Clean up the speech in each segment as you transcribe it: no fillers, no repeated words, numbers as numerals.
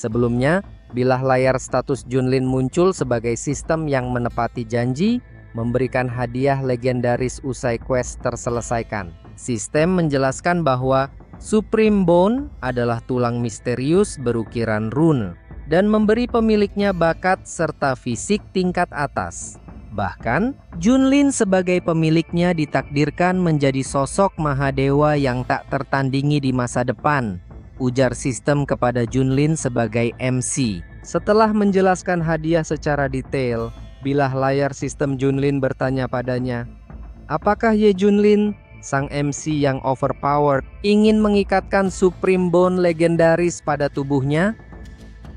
Sebelumnya, bilah layar status Junlin muncul sebagai sistem yang menepati janji, memberikan hadiah legendaris usai quest terselesaikan. Sistem menjelaskan bahwa Supreme Bone adalah tulang misterius berukiran rune dan memberi pemiliknya bakat serta fisik tingkat atas. Bahkan, Junlin sebagai pemiliknya ditakdirkan menjadi sosok Mahadewa yang tak tertandingi di masa depan, ujar sistem kepada Junlin sebagai MC. Setelah menjelaskan hadiah secara detail, bilah layar sistem Junlin bertanya padanya, "Apakah Ye Junlin, sang MC yang overpowered, ingin mengikatkan Supreme Bone legendaris pada tubuhnya?"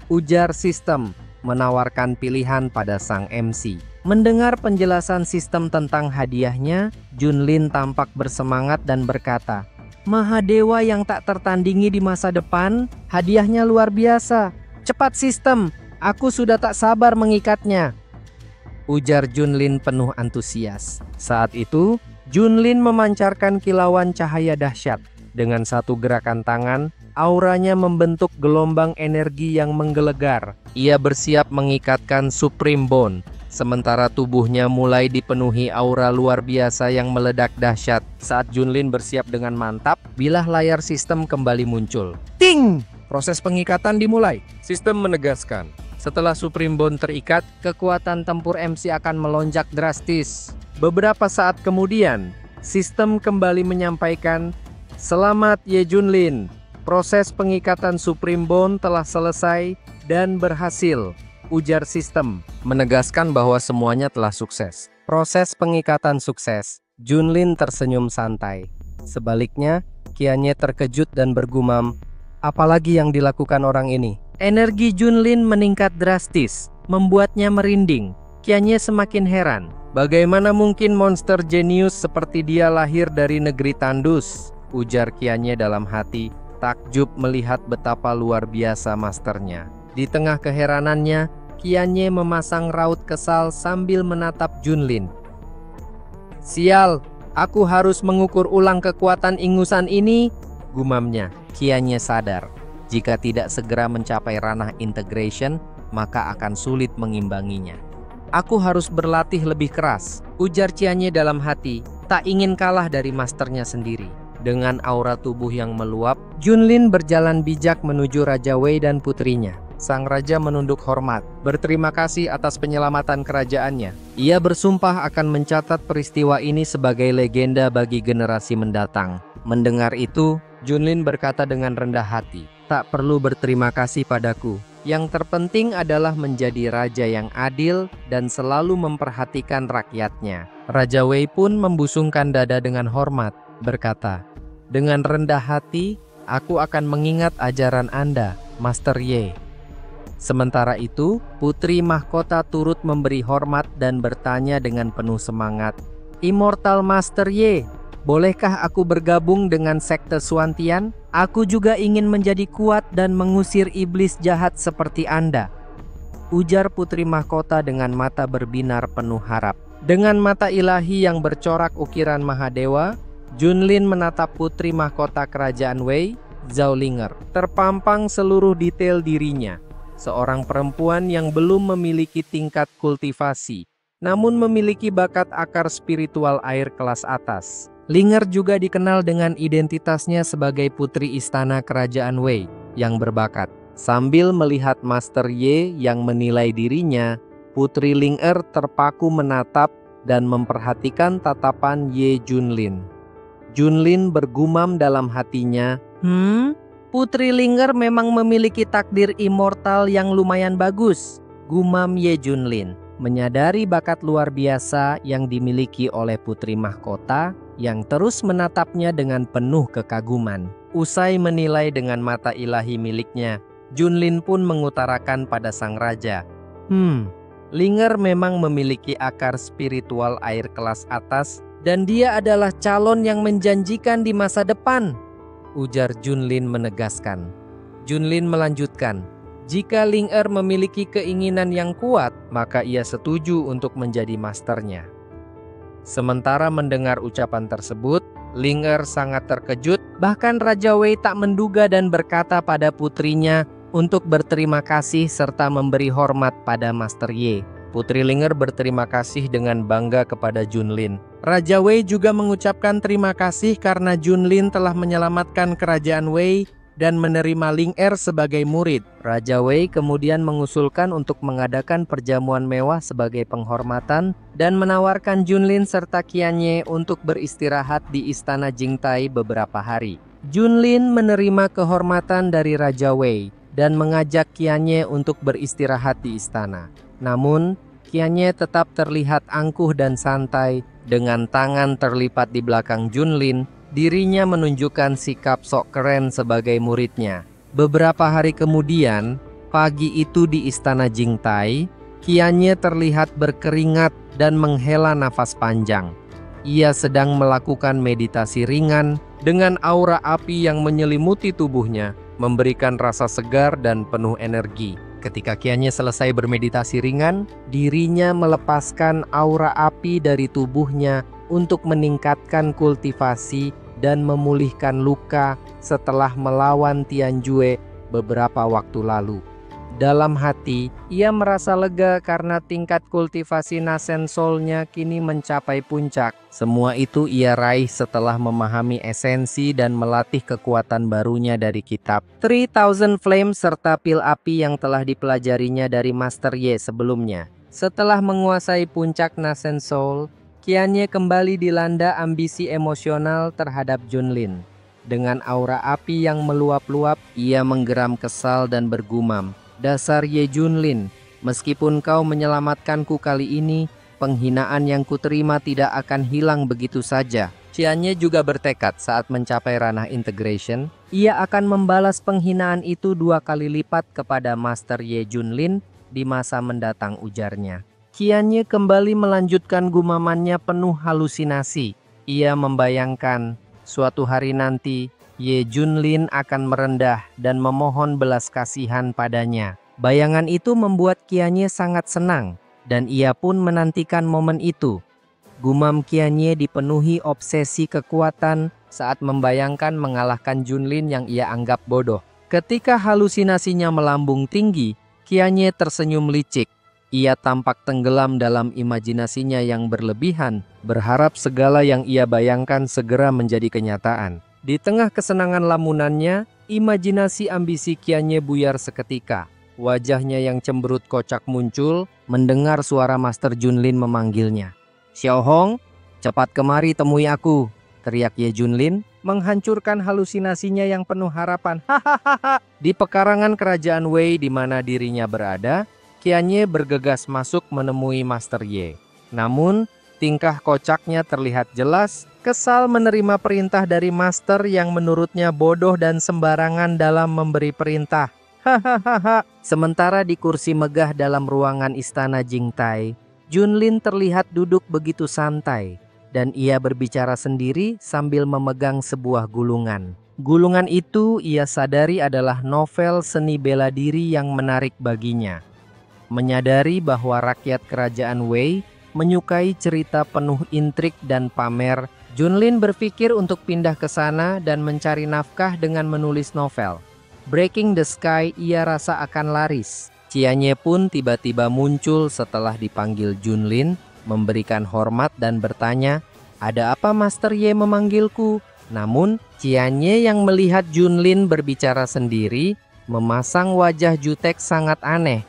Ujar sistem, menawarkan pilihan pada sang MC. Mendengar penjelasan sistem tentang hadiahnya, Junlin tampak bersemangat dan berkata, "Mahadewa yang tak tertandingi di masa depan, hadiahnya luar biasa. Cepat sistem, aku sudah tak sabar mengikatnya," ujar Junlin penuh antusias. Saat itu, Junlin memancarkan kilauan cahaya dahsyat. Dengan satu gerakan tangan, auranya membentuk gelombang energi yang menggelegar. Ia bersiap mengikatkan Supreme Bone, sementara tubuhnya mulai dipenuhi aura luar biasa yang meledak dahsyat. Saat Junlin bersiap dengan mantap, bilah layar sistem kembali muncul. Ting! Proses pengikatan dimulai. Sistem menegaskan, setelah Supreme Bone terikat, kekuatan tempur MC akan melonjak drastis. Beberapa saat kemudian, sistem kembali menyampaikan, "Selamat Ye Junlin, proses pengikatan Supreme Bone telah selesai dan berhasil," ujar sistem, menegaskan bahwa semuanya telah sukses. Proses pengikatan sukses. Junlin tersenyum santai. Sebaliknya, Qianye terkejut dan bergumam, "Apalagi yang dilakukan orang ini?" Energi Junlin meningkat drastis, membuatnya merinding. Qianye semakin heran. Bagaimana mungkin monster jenius seperti dia lahir dari negeri tandus? Ujar Qianye dalam hati, takjub melihat betapa luar biasa masternya. Di tengah keheranannya, Qianye memasang raut kesal sambil menatap Junlin. "Sial, aku harus mengukur ulang kekuatan ingusan ini," gumamnya. Qianye sadar, jika tidak segera mencapai ranah integration, maka akan sulit mengimbanginya. "Aku harus berlatih lebih keras," ujar Qianye dalam hati, tak ingin kalah dari masternya sendiri. Dengan aura tubuh yang meluap, Junlin berjalan bijak menuju Raja Wei dan putrinya. Sang raja menunduk hormat, berterima kasih atas penyelamatan kerajaannya. Ia bersumpah akan mencatat peristiwa ini sebagai legenda bagi generasi mendatang. Mendengar itu, Junlin berkata dengan rendah hati, "Tak perlu berterima kasih padaku. Yang terpenting adalah menjadi raja yang adil dan selalu memperhatikan rakyatnya." Raja Wei pun membusungkan dada dengan hormat, berkata, "Dengan rendah hati, aku akan mengingat ajaran Anda, Master Ye." Sementara itu, putri mahkota turut memberi hormat dan bertanya dengan penuh semangat, "Immortal Master Ye, bolehkah aku bergabung dengan sekte Suantian? Aku juga ingin menjadi kuat dan mengusir iblis jahat seperti Anda," ujar putri mahkota dengan mata berbinar penuh harap. Dengan mata ilahi yang bercorak ukiran Mahadewa, Junlin menatap putri mahkota kerajaan Wei, Zhao Linger. Terpampang seluruh detail dirinya. Seorang perempuan yang belum memiliki tingkat kultivasi, namun memiliki bakat akar spiritual air kelas atas. Linger juga dikenal dengan identitasnya sebagai putri istana kerajaan Wei yang berbakat. Sambil melihat Master Ye yang menilai dirinya, putri Linger terpaku menatap dan memperhatikan tatapan Ye Junlin. Junlin bergumam dalam hatinya, Putri Linger memang memiliki takdir immortal yang lumayan bagus," gumam Ye Junlin, menyadari bakat luar biasa yang dimiliki oleh putri mahkota yang terus menatapnya dengan penuh kekaguman. Usai menilai dengan mata ilahi miliknya, Junlin pun mengutarakan pada sang raja, Linger memang memiliki akar spiritual air kelas atas dan dia adalah calon yang menjanjikan di masa depan," ujar Junlin menegaskan. Junlin melanjutkan, "Jika Linger memiliki keinginan yang kuat, maka ia setuju untuk menjadi masternya." Sementara mendengar ucapan tersebut, Linger sangat terkejut, bahkan Raja Wei tak menduga dan berkata pada putrinya, untuk berterima kasih serta memberi hormat pada Master Ye. Putri Linger berterima kasih dengan bangga kepada Junlin. Raja Wei juga mengucapkan terima kasih karena Junlin telah menyelamatkan kerajaan Wei dan menerima Ling Er sebagai murid. Raja Wei kemudian mengusulkan untuk mengadakan perjamuan mewah sebagai penghormatan dan menawarkan Junlin serta Qianye untuk beristirahat di istana Jingtai beberapa hari. Junlin menerima kehormatan dari Raja Wei dan mengajak Qianye untuk beristirahat di istana. Namun, Qianye tetap terlihat angkuh dan santai dengan tangan terlipat di belakang Junlin. Dirinya menunjukkan sikap sok keren sebagai muridnya. Beberapa hari kemudian, pagi itu di istana Jingtai, Qianye terlihat berkeringat dan menghela nafas panjang. Ia sedang melakukan meditasi ringan dengan aura api yang menyelimuti tubuhnya, memberikan rasa segar dan penuh energi. Ketika Qianye selesai bermeditasi ringan, dirinya melepaskan aura api dari tubuhnya untuk meningkatkan kultivasi dan memulihkan luka setelah melawan Tianjue beberapa waktu lalu. Dalam hati, ia merasa lega karena tingkat kultivasi Nasen Soul-nya kini mencapai puncak. Semua itu ia raih setelah memahami esensi dan melatih kekuatan barunya dari kitab 3000 Flame serta pil api yang telah dipelajarinya dari Master Ye sebelumnya. Setelah menguasai puncak Nasen Soul, Qianye kembali dilanda ambisi emosional terhadap Junlin. Dengan aura api yang meluap-luap, ia menggeram kesal dan bergumam, "Dasar Ye Junlin, meskipun kau menyelamatkanku kali ini, penghinaan yang kuterima tidak akan hilang begitu saja." Qianye juga bertekad saat mencapai ranah integration, ia akan membalas penghinaan itu 2 kali lipat kepada Master Ye Junlin di masa mendatang, ujarnya. Qianye kembali melanjutkan gumamannya penuh halusinasi. Ia membayangkan suatu hari nanti Ye Junlin akan merendah dan memohon belas kasihan padanya. Bayangan itu membuat Qianye sangat senang, dan ia pun menantikan momen itu. Gumam Qianye dipenuhi obsesi kekuatan saat membayangkan mengalahkan Junlin yang ia anggap bodoh. Ketika halusinasinya melambung tinggi, Qianye tersenyum licik. Ia tampak tenggelam dalam imajinasinya yang berlebihan, berharap segala yang ia bayangkan segera menjadi kenyataan. Di tengah kesenangan lamunannya, imajinasi ambisi Qianye buyar seketika. Wajahnya yang cemberut kocak muncul mendengar suara Master Junlin memanggilnya. "Xiao Hong, cepat kemari temui aku," teriak Ye Junlin, menghancurkan halusinasinya yang penuh harapan. Hahaha. Di pekarangan kerajaan Wei di mana dirinya berada, Qianye bergegas masuk menemui Master Ye. Namun, tingkah kocaknya terlihat jelas, kesal menerima perintah dari Master yang menurutnya bodoh dan sembarangan dalam memberi perintah. Hahaha. Sementara di kursi megah dalam ruangan istana Jingtai, Junlin terlihat duduk begitu santai, dan ia berbicara sendiri sambil memegang sebuah gulungan. Gulungan itu ia sadari adalah novel seni bela diri yang menarik baginya. Menyadari bahwa rakyat kerajaan Wei menyukai cerita penuh intrik dan pamer, Junlin berpikir untuk pindah ke sana dan mencari nafkah dengan menulis novel. Breaking the Sky ia rasa akan laris. Qianye pun tiba-tiba muncul setelah dipanggil Junlin, memberikan hormat dan bertanya, "Ada apa Master Ye memanggilku?" Namun, Qianye yang melihat Junlin berbicara sendiri, memasang wajah jutek sangat aneh.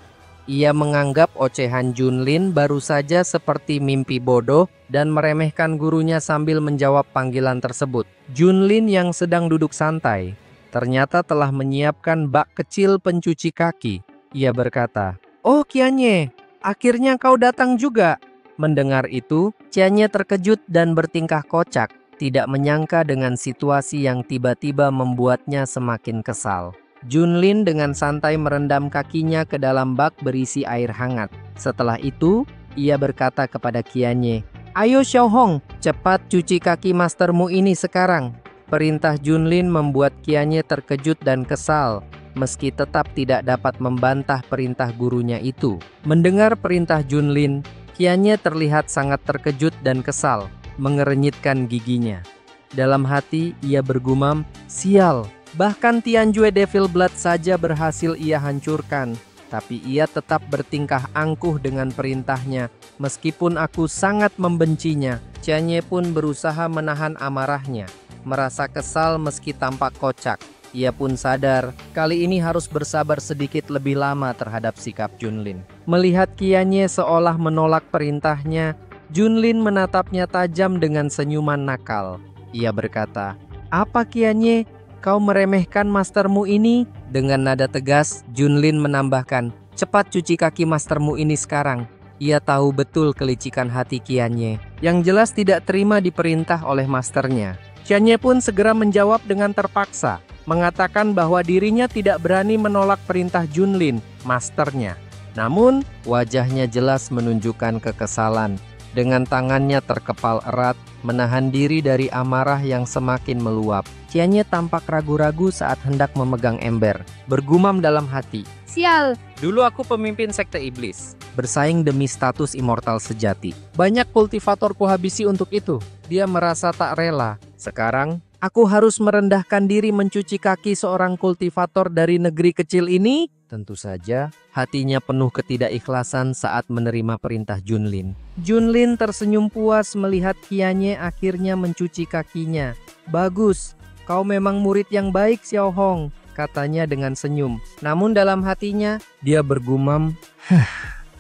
Ia menganggap ocehan Junlin baru saja seperti mimpi bodoh dan meremehkan gurunya sambil menjawab panggilan tersebut. Junlin yang sedang duduk santai ternyata telah menyiapkan bak kecil pencuci kaki. Ia berkata, "Oh Qianye, akhirnya kau datang juga." Mendengar itu, Qianye terkejut dan bertingkah kocak, tidak menyangka dengan situasi yang tiba-tiba membuatnya semakin kesal. Junlin dengan santai merendam kakinya ke dalam bak berisi air hangat. Setelah itu, ia berkata kepada Qianye, "Ayo Xiao Hong, cepat cuci kaki mastermu ini sekarang." Perintah Junlin membuat Qianye terkejut dan kesal, meski tetap tidak dapat membantah perintah gurunya itu. Mendengar perintah Junlin, Qianye terlihat sangat terkejut dan kesal, mengerenyitkan giginya. Dalam hati ia bergumam, "Sial, Bahkan Tianjue Devil Blood saja berhasil ia hancurkan. Tapi ia tetap bertingkah angkuh dengan perintahnya, meskipun aku sangat membencinya. Qianye pun berusaha menahan amarahnya, merasa kesal meski tampak kocak. Ia pun sadar, kali ini harus bersabar sedikit lebih lama terhadap sikap Junlin. Melihat Qianye seolah menolak perintahnya, Junlin menatapnya tajam dengan senyuman nakal. Ia berkata, "Apa Qianye? Kau meremehkan mastermu ini?" Dengan nada tegas, Junlin menambahkan, "Cepat cuci kaki mastermu ini sekarang." Ia tahu betul kelicikan hati Qianye, yang jelas tidak terima diperintah oleh masternya. Qianye pun segera menjawab dengan terpaksa, mengatakan bahwa dirinya tidak berani menolak perintah Junlin, masternya. Namun, wajahnya jelas menunjukkan kekesalan. Dengan tangannya terkepal erat, menahan diri dari amarah yang semakin meluap. Qianye tampak ragu-ragu saat hendak memegang ember, bergumam dalam hati, "Sial, dulu aku pemimpin sekte iblis, bersaing demi status immortal sejati. Banyak kultivator kuhabisi untuk itu." Dia merasa tak rela. Sekarang, aku harus merendahkan diri mencuci kaki seorang kultivator dari negeri kecil ini? Tentu saja, hatinya penuh ketidakikhlasan saat menerima perintah Junlin. Junlin tersenyum puas melihat Qianye akhirnya mencuci kakinya. "Bagus, kau memang murid yang baik, Xiao Hong," katanya dengan senyum. Namun dalam hatinya, dia bergumam,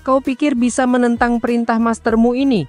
"Kau pikir bisa menentang perintah mastermu ini?"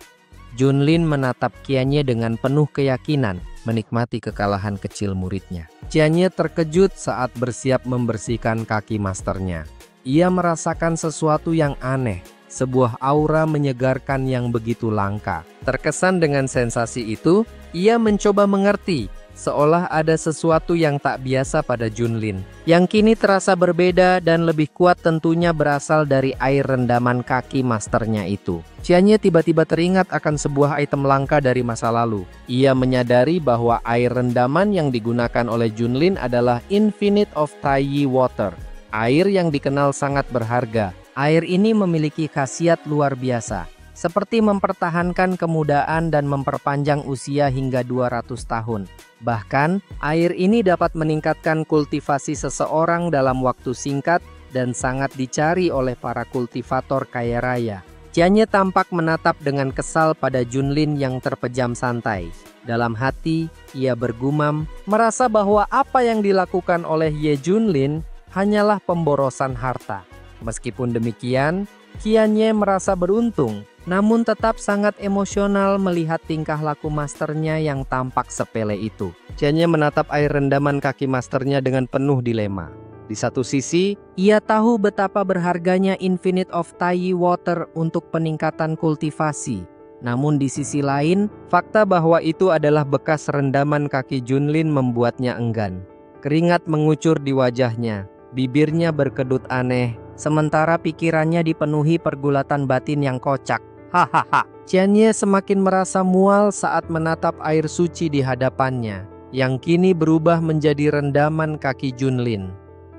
Junlin menatap Qianye dengan penuh keyakinan, menikmati kekalahan kecil muridnya. Qianye terkejut saat bersiap membersihkan kaki masternya. Ia merasakan sesuatu yang aneh, sebuah aura menyegarkan yang begitu langka. Terkesan dengan sensasi itu, ia mencoba mengerti, seolah ada sesuatu yang tak biasa pada Junlin, yang kini terasa berbeda dan lebih kuat, tentunya berasal dari air rendaman kaki masternya itu. Qianye tiba-tiba teringat akan sebuah item langka dari masa lalu. Ia menyadari bahwa air rendaman yang digunakan oleh Junlin adalah Infinite of Taiyi Water, air yang dikenal sangat berharga. Air ini memiliki khasiat luar biasa, seperti mempertahankan kemudaan dan memperpanjang usia hingga 200 tahun. Bahkan, air ini dapat meningkatkan kultivasi seseorang dalam waktu singkat dan sangat dicari oleh para kultivator kaya raya. Qianye tampak menatap dengan kesal pada Junlin yang terpejam santai. Dalam hati, ia bergumam, merasa bahwa apa yang dilakukan oleh Ye Junlin hanyalah pemborosan harta. Meskipun demikian, Qianye merasa beruntung, namun tetap sangat emosional melihat tingkah laku masternya yang tampak sepele itu. Qianye menatap air rendaman kaki masternya dengan penuh dilema. Di satu sisi, ia tahu betapa berharganya Infinite of Taiyi Water untuk peningkatan kultivasi. Namun di sisi lain, fakta bahwa itu adalah bekas rendaman kaki Junlin membuatnya enggan. Keringat mengucur di wajahnya, bibirnya berkedut aneh, sementara pikirannya dipenuhi pergulatan batin yang kocak. Hahaha. Qianye semakin merasa mual saat menatap air suci di hadapannya, yang kini berubah menjadi rendaman kaki Junlin.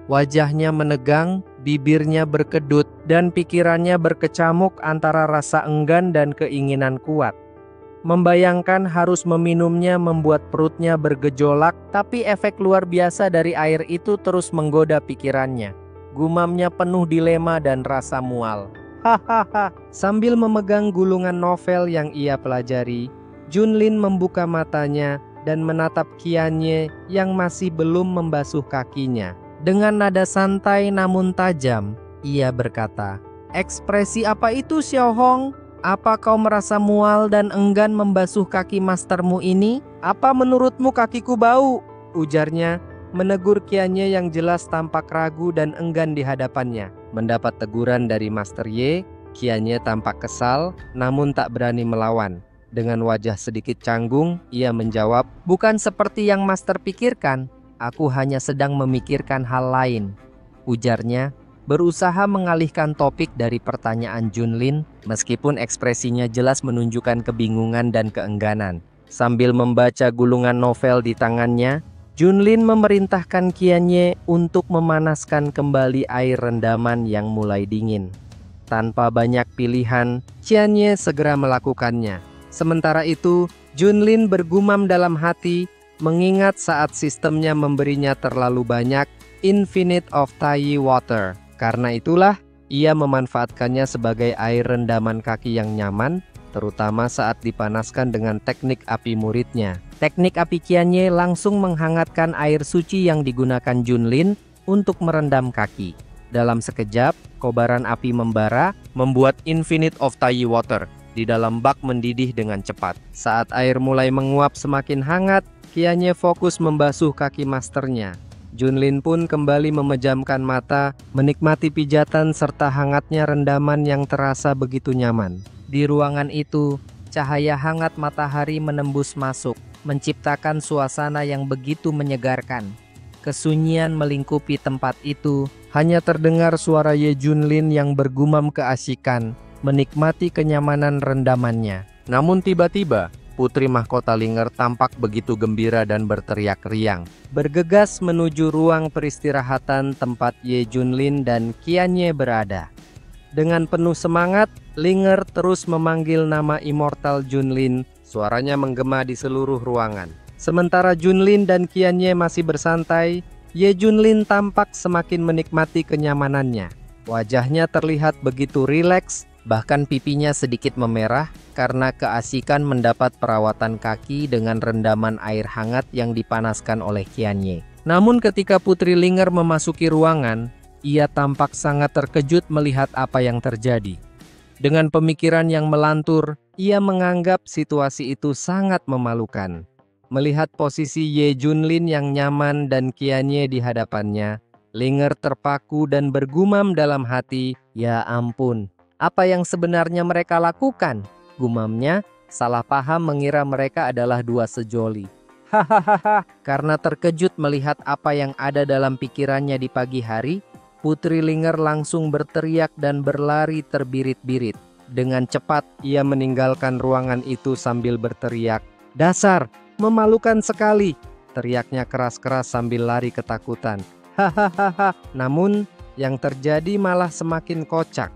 Wajahnya menegang, bibirnya berkedut, dan pikirannya berkecamuk antara rasa enggan dan keinginan kuat. Membayangkan harus meminumnya membuat perutnya bergejolak, tapi efek luar biasa dari air itu terus menggoda pikirannya. Gumamnya penuh dilema dan rasa mual. Hahaha. Sambil memegang gulungan novel yang ia pelajari, Junlin membuka matanya dan menatap Qianye yang masih belum membasuh kakinya. Dengan nada santai namun tajam, ia berkata, "Ekspresi apa itu, Xiao Hong? Apa kau merasa mual dan enggan membasuh kaki mastermu ini? Apa menurutmu kakiku bau?" ujarnya, menegur Qianye yang jelas tampak ragu dan enggan di hadapannya. Mendapat teguran dari Master Ye, Qianye tampak kesal, namun tak berani melawan. Dengan wajah sedikit canggung, ia menjawab, "Bukan seperti yang Master pikirkan. Aku hanya sedang memikirkan hal lain," ujarnya, berusaha mengalihkan topik dari pertanyaan Junlin, meskipun ekspresinya jelas menunjukkan kebingungan dan keengganan. Sambil membaca gulungan novel di tangannya, Junlin memerintahkan Qianye untuk memanaskan kembali air rendaman yang mulai dingin. Tanpa banyak pilihan, Qianye segera melakukannya. Sementara itu, Junlin bergumam dalam hati, mengingat saat sistemnya memberinya terlalu banyak infinite of Taiyi water. Karena itulah, ia memanfaatkannya sebagai air rendaman kaki yang nyaman, terutama saat dipanaskan dengan teknik api muridnya. Teknik api Qianye langsung menghangatkan air suci yang digunakan Junlin untuk merendam kaki. Dalam sekejap, kobaran api membara, membuat infinite of Taiyi water di dalam bak mendidih dengan cepat. Saat air mulai menguap semakin hangat, Qianye fokus membasuh kaki masternya. Junlin pun kembali memejamkan mata, menikmati pijatan serta hangatnya rendaman yang terasa begitu nyaman. Di ruangan itu, cahaya hangat matahari menembus masuk, menciptakan suasana yang begitu menyegarkan. Kesunyian melingkupi tempat itu, hanya terdengar suara Ye Junlin yang bergumam keasikan, menikmati kenyamanan rendamannya. Namun tiba-tiba, putri mahkota Linger tampak begitu gembira dan berteriak riang. Bergegas menuju ruang peristirahatan tempat Ye Junlin dan Qianye berada. Dengan penuh semangat, Linger terus memanggil nama Immortal Junlin. Suaranya menggema di seluruh ruangan. Sementara Junlin dan Qianye masih bersantai, Ye Junlin tampak semakin menikmati kenyamanannya. Wajahnya terlihat begitu rileks, bahkan pipinya sedikit memerah karena keasikan mendapat perawatan kaki dengan rendaman air hangat yang dipanaskan oleh Qianye. Namun ketika Putri Linger memasuki ruangan, ia tampak sangat terkejut melihat apa yang terjadi. Dengan pemikiran yang melantur, ia menganggap situasi itu sangat memalukan. Melihat posisi Ye Junlin yang nyaman dan Qianye di hadapannya, Linger terpaku dan bergumam dalam hati, "Ya ampun, apa yang sebenarnya mereka lakukan?" Gumamnya, salah paham mengira mereka adalah dua sejoli. Hahaha, karena terkejut melihat apa yang ada dalam pikirannya di pagi hari, Putri Linger langsung berteriak dan berlari terbirit-birit. Dengan cepat, ia meninggalkan ruangan itu sambil berteriak, "Dasar, memalukan sekali!" Teriaknya keras-keras sambil lari ketakutan. Hahaha, namun yang terjadi malah semakin kocak.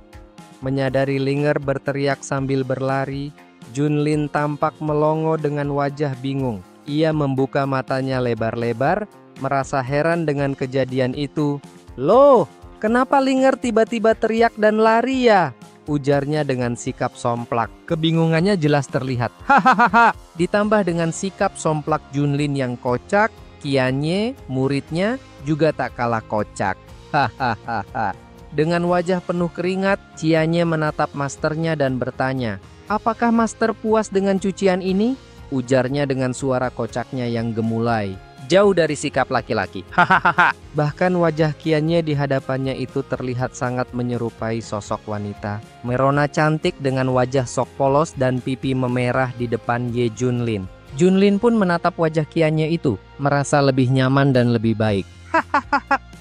Menyadari Linger berteriak sambil berlari, Junlin tampak melongo dengan wajah bingung. Ia membuka matanya lebar-lebar, merasa heran dengan kejadian itu. "Loh, kenapa Linger tiba-tiba teriak dan lari ya?" ujarnya dengan sikap somplak. Kebingungannya jelas terlihat. Hahaha. Ditambah dengan sikap somplak Junlin yang kocak, Qianye, muridnya, juga tak kalah kocak. Hahaha. Dengan wajah penuh keringat, Qianye menatap masternya dan bertanya, "Apakah master puas dengan cucian ini?" ujarnya dengan suara kocaknya yang gemulai. Jauh dari sikap laki-laki. Hahaha. Bahkan wajah Qianye di hadapannya itu terlihat sangat menyerupai sosok wanita. Merona cantik dengan wajah sok polos dan pipi memerah di depan Ye Junlin. Junlin pun menatap wajah Qianye itu, merasa lebih nyaman dan lebih baik.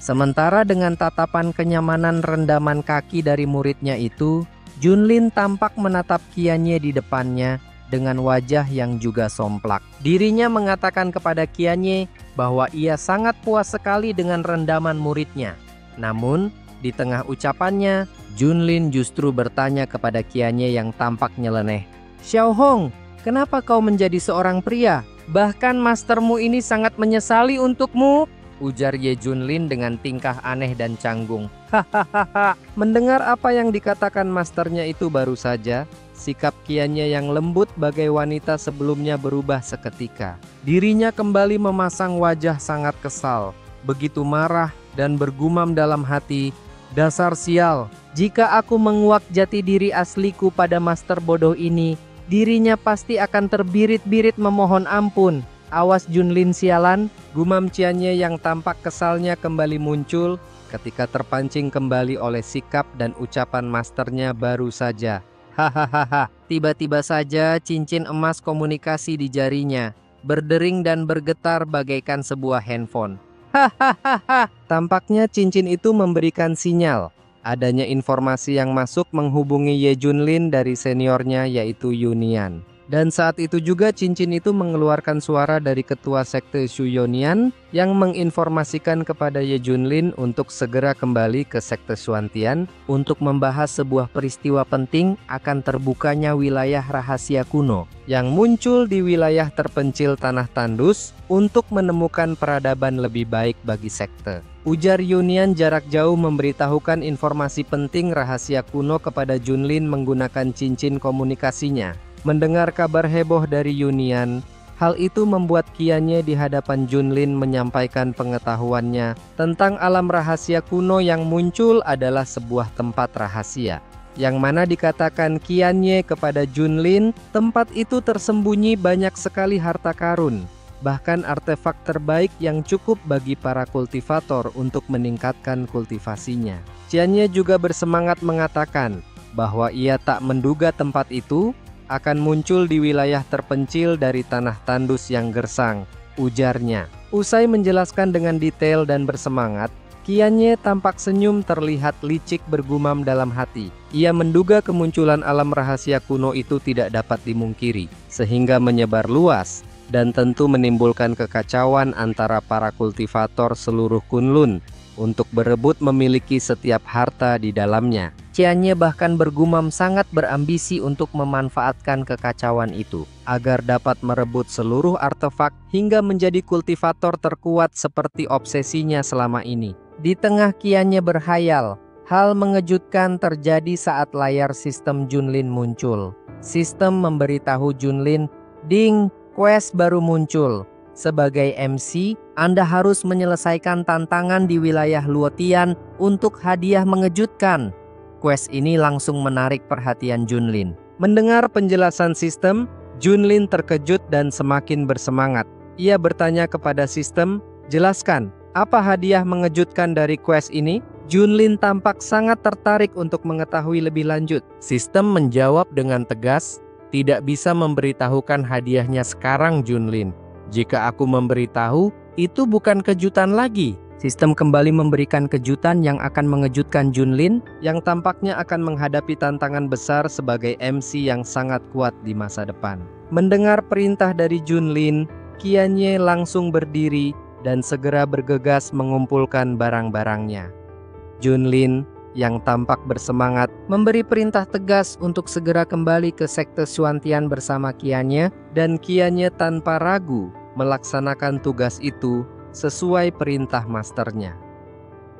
Sementara dengan tatapan kenyamanan rendaman kaki dari muridnya itu, Junlin tampak menatap Qianye di depannya dengan wajah yang juga somplak. Dirinya mengatakan kepada Qianye bahwa ia sangat puas sekali dengan rendaman muridnya. Namun, di tengah ucapannya, Junlin justru bertanya kepada Qianye yang tampak nyeleneh, "Xiaohong, kenapa kau menjadi seorang pria? Bahkan mastermu ini sangat menyesali untukmu," ujar Ye Junlin dengan tingkah aneh dan canggung. Hahaha. Mendengar apa yang dikatakan masternya itu baru saja, sikap Qianye yang lembut bagai wanita sebelumnya berubah seketika. Dirinya kembali memasang wajah sangat kesal, begitu marah dan bergumam dalam hati, "Dasar sial, jika aku menguak jati diri asliku pada master bodoh ini, dirinya pasti akan terbirit-birit memohon ampun. Awas Junlin sialan," gumam Qianye yang tampak kesalnya kembali muncul ketika terpancing kembali oleh sikap dan ucapan masternya baru saja. Hahaha, tiba-tiba saja cincin emas komunikasi di jarinya berdering dan bergetar bagaikan sebuah handphone. Hahaha, tampaknya cincin itu memberikan sinyal adanya informasi yang masuk menghubungi Ye Junlin dari seniornya yaitu Yunian. Dan saat itu juga cincin itu mengeluarkan suara dari ketua sekte Shuyonian yang menginformasikan kepada Ye Junlin untuk segera kembali ke sekte Xuantian untuk membahas sebuah peristiwa penting akan terbukanya wilayah rahasia kuno yang muncul di wilayah terpencil Tanah Tandus untuk menemukan peradaban lebih baik bagi sekte. Ujar Yunian jarak jauh memberitahukan informasi penting rahasia kuno kepada Junlin menggunakan cincin komunikasinya. Mendengar kabar heboh dari Yunian, hal itu membuat Qianye di hadapan Junlin menyampaikan pengetahuannya tentang alam rahasia kuno yang muncul adalah sebuah tempat rahasia. Yang mana dikatakan Qianye kepada Junlin, tempat itu tersembunyi banyak sekali harta karun, bahkan artefak terbaik yang cukup bagi para kultivator untuk meningkatkan kultivasinya. Qianye juga bersemangat mengatakan bahwa ia tak menduga tempat itu akan muncul di wilayah terpencil dari tanah tandus yang gersang, ujarnya. Usai menjelaskan dengan detail dan bersemangat, Qianye tampak senyum terlihat licik bergumam dalam hati. Ia menduga kemunculan alam rahasia kuno itu tidak dapat dimungkiri, sehingga menyebar luas dan tentu menimbulkan kekacauan antara para kultivator seluruh Kunlun untuk berebut memiliki setiap harta di dalamnya. Qianye bahkan bergumam sangat berambisi untuk memanfaatkan kekacauan itu agar dapat merebut seluruh artefak hingga menjadi kultivator terkuat seperti obsesinya selama ini. Di tengah Qianye berhayal, hal mengejutkan terjadi saat layar sistem Junlin muncul. Sistem memberitahu Junlin, "Ding, quest baru muncul. Sebagai MC, Anda harus menyelesaikan tantangan di wilayah Luotian untuk hadiah mengejutkan." Quest ini langsung menarik perhatian Junlin. Mendengar penjelasan sistem, Junlin terkejut dan semakin bersemangat. Ia bertanya kepada sistem, "Jelaskan, apa hadiah mengejutkan dari quest ini?" Junlin tampak sangat tertarik untuk mengetahui lebih lanjut. Sistem menjawab dengan tegas, "Tidak bisa memberitahukan hadiahnya sekarang, Junlin. Jika aku memberitahu, itu bukan kejutan lagi." Sistem kembali memberikan kejutan yang akan mengejutkan Junlin, yang tampaknya akan menghadapi tantangan besar sebagai MC yang sangat kuat di masa depan. Mendengar perintah dari Junlin, Qianye langsung berdiri dan segera bergegas mengumpulkan barang-barangnya. Junlin yang tampak bersemangat memberi perintah tegas untuk segera kembali ke sekte Xuantian bersama Qianye, dan Qianye tanpa ragu melaksanakan tugas itu sesuai perintah masternya.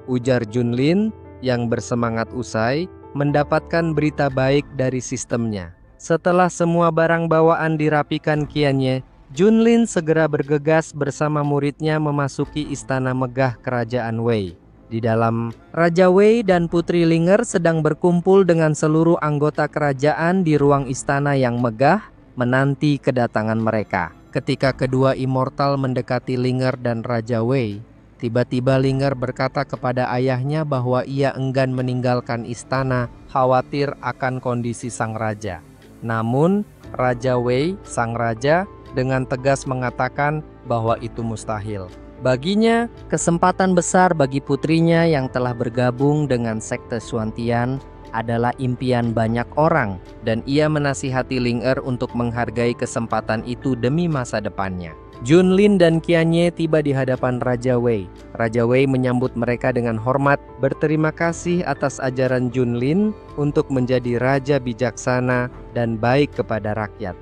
Ujar Junlin yang bersemangat usai mendapatkan berita baik dari sistemnya. Setelah semua barang bawaan dirapikan Qianye, Junlin segera bergegas bersama muridnya memasuki istana megah kerajaan Wei. Di dalam, Raja Wei dan Putri Linger sedang berkumpul dengan seluruh anggota kerajaan di ruang istana yang megah menanti kedatangan mereka. Ketika kedua immortal mendekati Linger dan Raja Wei, tiba-tiba Linger berkata kepada ayahnya bahwa ia enggan meninggalkan istana, khawatir akan kondisi sang raja. Namun, Raja Wei, sang raja, dengan tegas mengatakan bahwa itu mustahil. Baginya, kesempatan besar bagi putrinya yang telah bergabung dengan sekte Xuantian adalah impian banyak orang, dan ia menasihati Linger untuk menghargai kesempatan itu demi masa depannya. Junlin dan Qianye tiba di hadapan Raja Wei. Raja Wei menyambut mereka dengan hormat, berterima kasih atas ajaran Junlin untuk menjadi raja bijaksana dan baik kepada rakyat.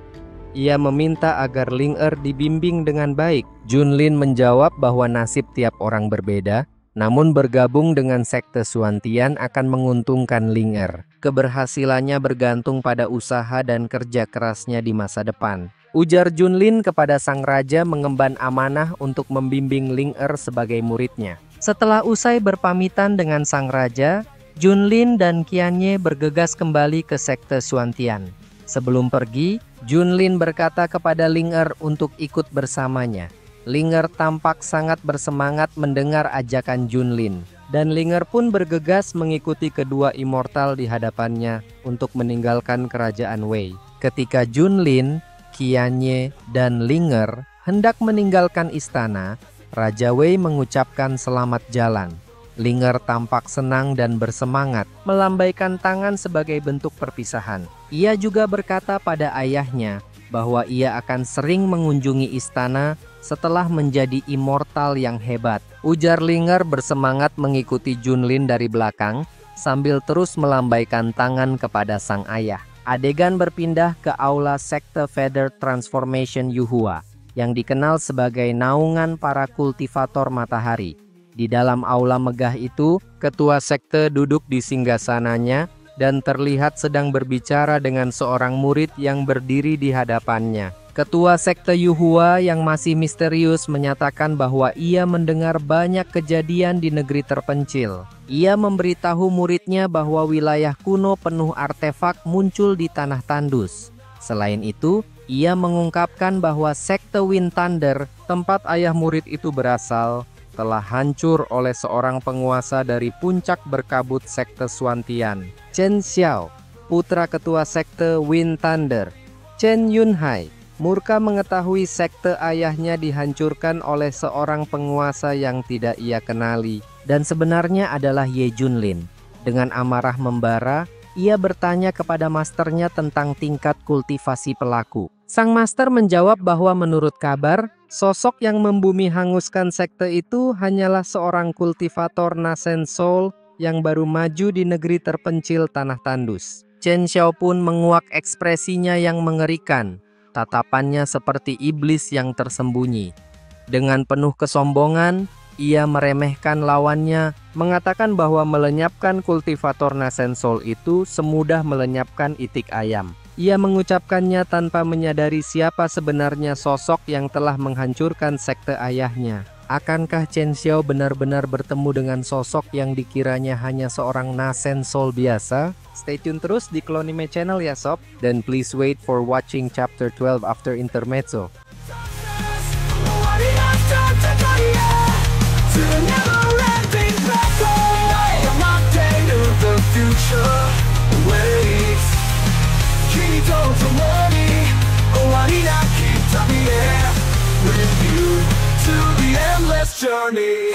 Ia meminta agar Linger dibimbing dengan baik. Junlin menjawab bahwa nasib tiap orang berbeda, namun bergabung dengan sekte Xuantian akan menguntungkan Linger. Keberhasilannya bergantung pada usaha dan kerja kerasnya di masa depan. Ujar Junlin kepada sang raja mengemban amanah untuk membimbing Linger sebagai muridnya. Setelah usai berpamitan dengan sang raja, Junlin dan Qianye bergegas kembali ke sekte Xuantian. Sebelum pergi, Junlin berkata kepada Linger untuk ikut bersamanya. Linger tampak sangat bersemangat mendengar ajakan Junlin, dan Linger pun bergegas mengikuti kedua immortal di hadapannya untuk meninggalkan kerajaan Wei. Ketika Junlin, Qianye, dan Linger hendak meninggalkan istana, Raja Wei mengucapkan selamat jalan. Linger tampak senang dan bersemangat, melambaikan tangan sebagai bentuk perpisahan. Ia juga berkata pada ayahnya bahwa ia akan sering mengunjungi istana setelah menjadi immortal yang hebat. Ujar Ling'er bersemangat mengikuti Junlin dari belakang sambil terus melambaikan tangan kepada sang ayah. Adegan berpindah ke aula sekte Feather Transformation Yuhua yang dikenal sebagai naungan para kultivator matahari. Di dalam aula megah itu, ketua sekte duduk di singgasananya dan terlihat sedang berbicara dengan seorang murid yang berdiri di hadapannya. Ketua sekte Yuhua yang masih misterius menyatakan bahwa ia mendengar banyak kejadian di negeri terpencil. Ia memberitahu muridnya bahwa wilayah kuno penuh artefak muncul di tanah tandus. Selain itu, ia mengungkapkan bahwa sekte Wind Thunder, tempat ayah murid itu berasal, telah hancur oleh seorang penguasa dari puncak berkabut sekte Swantian, Chen Xiao, putra ketua sekte Wind Thunder. Chen Yunhai murka mengetahui sekte ayahnya dihancurkan oleh seorang penguasa yang tidak ia kenali dan sebenarnya adalah Ye Junlin. Dengan amarah membara, ia bertanya kepada masternya tentang tingkat kultivasi pelaku. Sang master menjawab bahwa menurut kabar, sosok yang membumi hanguskan sekte itu hanyalah seorang kultivator Nascent Soul yang baru maju di negeri terpencil tanah tandus. Chen Xiao pun menguak ekspresinya yang mengerikan. Tatapannya seperti iblis yang tersembunyi. Dengan penuh kesombongan, ia meremehkan lawannya, mengatakan bahwa melenyapkan kultivator Nascent Soul itu semudah melenyapkan itik ayam. Ia mengucapkannya tanpa menyadari siapa sebenarnya sosok yang telah menghancurkan sekte ayahnya. Akankah Chen Xiao benar-benar bertemu dengan sosok yang dikiranya hanya seorang Nascent Soul biasa? Stay tune terus di Clonime Channel ya sob, dan please wait for watching chapter 12 after intermezzo. Journey.